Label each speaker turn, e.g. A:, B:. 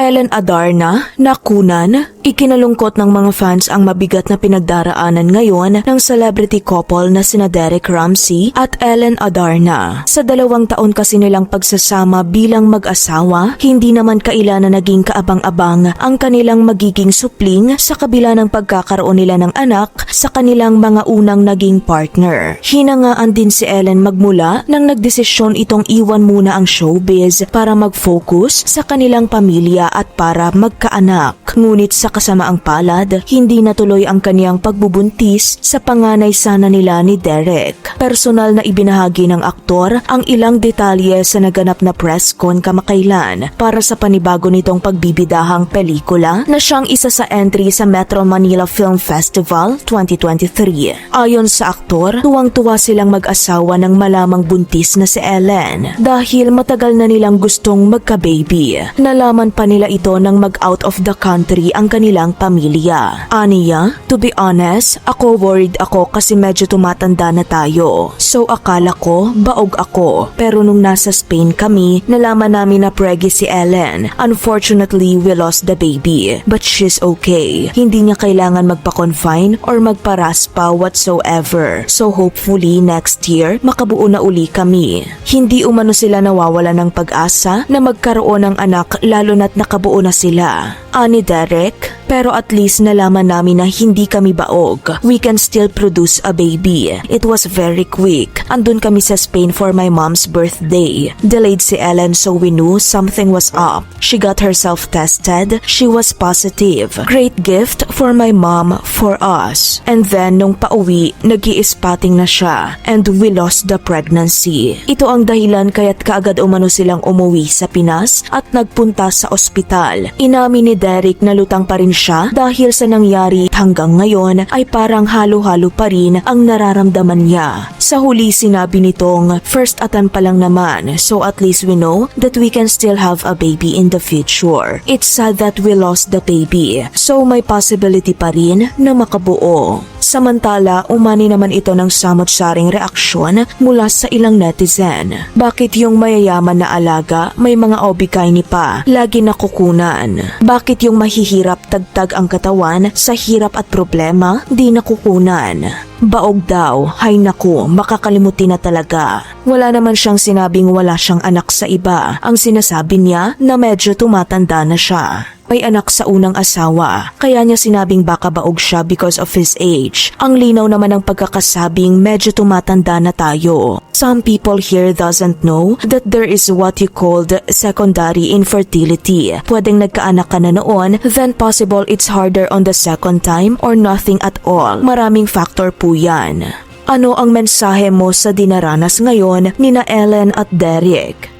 A: Ellen Adarna, nakunan, ikinalungkot ng mga fans ang mabigat na pinagdaraanan ngayon ng celebrity couple na sina Derek Ramsey at Ellen Adarna. Sa 2 taon kasi nilang pagsasama bilang mag-asawa, hindi naman kailanman naging kaabang-abang ang kanilang magiging supling sa kabila ng pagkakaroon nila ng anak sa kanilang mga unang naging partner. Hinangaan din si Ellen magmula nang nagdesisyon itong iwan muna ang showbiz para mag-focus sa kanilang pamilya at para magkaanak. Ngunit sa kasamaang palad, hindi natuloy ang kaniyang pagbubuntis sa panganay sana nila ni Derek. Personal na ibinahagi ng aktor ang ilang detalye sa naganap na press con kamakailan para sa panibago nitong pagbibidahang pelikula na siyang isa sa entry sa Metro Manila Film Festival 2023. Ayon sa aktor, tuwang-tuwa silang mag-asawa nang malamang buntis na si Ellen dahil matagal na nilang gustong magka-baby. Nalaman pa nila ito nang mag-out of the country ang kanilang pamilya. Aniya, to be honest, worried ako kasi medyo tumatanda na tayo. So akala ko, baog ako. Pero nung nasa Spain kami, nalaman namin na preggy si Ellen. Unfortunately, we lost the baby. But she's okay. Hindi niya kailangan magpa-confine or magparaspa whatsoever. So hopefully next year, makabuo na uli kami. Hindi umano sila nawawala ng pag-asa na magkaroon ng anak lalo na't nakabuo na sila. Ani Derek, pero at least nalaman namin na hindi kami baog. We can still produce a baby. It was very quick. Andun kami sa Spain for my mom's birthday. Delayed si Ellen so we knew something was up. She got herself tested. She was positive. Great gift for my mom, for us. And then nung pauwi, nag-i-spotting na siya. And we lost the pregnancy. Ito ang dahilan kaya't kaagad umano silang umuwi sa Pinas at nagpunta sa ospital. Inamin ni Derek na lutang pa rin siya dahil sa nangyari hanggang ngayon ay parang halo-halo pa rin ang nararamdaman niya. Sa huli sinabi nitong first attempt pa lang naman, so at least we know that we can still have a baby in the future. It's sad that we lost the baby, so may possibility pa rin na makabuo. Samantala, umani naman ito ng samot-saring reaksyon mula sa ilang netizen. Bakit yung mayayaman na alaga may mga obikaini pa, lagi nakukunan? Bakit yung mahihirap tagtag ang katawan sa hirap at problema, di nakukunan? Baog daw, hay naku, makakalimutin na talaga. Wala naman siyang sinabing wala siyang anak sa iba. Ang sinasabi niya na medyo tumatanda na siya. May anak sa unang asawa, kaya niya sinabing baka baog siya because of his age. Ang linaw naman ng pagkakasabing medyo tumatanda na tayo. Some people here doesn't know that there is what you called secondary infertility. Pwedeng nagkaanak ka na noon, then possible it's harder on the second time or nothing at all. Maraming factor po yan. Ano ang mensahe mo sa dinaranas ngayon nina Ellen at Derek?